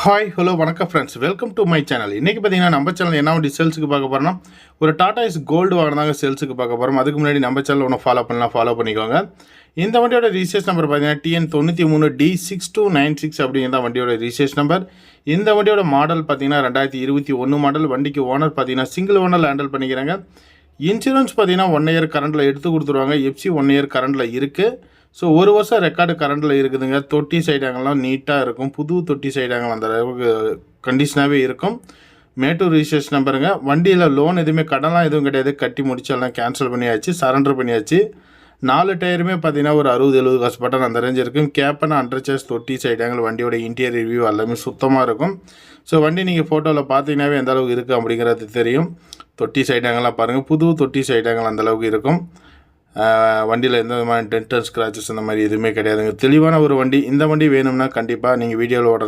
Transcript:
Hi hello வணக்கம் friends, welcome to my channel. இன்றைக்கி பார்த்தீங்கன்னா நம்ம சேனல் என்ன வண்டி சேல்ஸுக்கு பார்க்க போகிறோம்னா, ஒரு டாடா இஸ் கோல்டு வாங்கினாங்க சேல்ஸுக்கு பார்க்க போகிறோம். அதுக்கு முன்னாடி நம்ம சேனல் ஒன்று ஃபாலோ பண்ணிக்கோங்க. இந்த வண்டியோட ரிஜிஸ்ட்ரேஷன் நம்பர் பார்த்தீங்கன்னா TN93D6296 அப்படிங்கிற வண்டியோட ரிஜிஸ்ட்ரேஷன் நம்பர். இந்த வண்டியோட மாடல் பார்த்தீங்கன்னா 2021 மாடல். வண்டிக்கு ஓனர் பார்த்தீங்கன்னா சிங்கிள் ஓனர் ஹேண்டில் பண்ணிக்கிறாங்க. இன்சூரன்ஸ் பார்த்தீங்கன்னா 1 இயர் கரண்டில் எடுத்து கொடுத்துருவாங்க. எஃப்சி 1 இயர் கரண்டில் இருக்குது. ஸோ 1 வருஷம் ரெக்கார்டு கரண்டில் இருக்குதுங்க. தொட்டி சைடாங்கெல்லாம் நீட்டாக இருக்கும். புது தொட்டி சைடாங்கலாம் அந்த அளவுக்கு கண்டிஷனாகவே இருக்கும். மேட்டூர் ரிஜிஸ்ட்ரேஷன் நம்பருங்க. வண்டியில் லோன் எதுவுமே கடன்லாம் எதுவும் கிடையாது. கட்டி முடிச்செல்லாம் கேன்சல் பண்ணியாச்சு, சரண்டர் பண்ணியாச்சு. 4 டயருமே பார்த்தீங்கன்னா ஒரு 60-70 காசு பட்டன் அந்த ரேஞ்ச் இருக்கும். கேப்பனா அண்டர்சேஸ் தொட்டி சைடாங்கல் வண்டியோட இன்டீரியர் ரிவ்யூ எல்லாமே சுத்தமாக இருக்கும். ஸோ வண்டி நீங்கள் ஃபோட்டோவில் பார்த்தீங்கன்னாவே எந்த அளவுக்கு இருக்குது அப்படிங்கிறது தெரியும். தொட்டி சைடாங்கெல்லாம் பாருங்கள், புது தொட்டி சைடாங்கல் அந்தளவுக்கு இருக்கும். வண்டியில் எந்த விதமான டென்ட் ஸ்க்ராச்சஸ் அந்த மாதிரி எதுவுமே கிடையாதுங்க. தெளிவான ஒரு வண்டி. இந்த வண்டி வேணும்னா கண்டிப்பாக நீங்கள் வீடியோவில் ஓடுற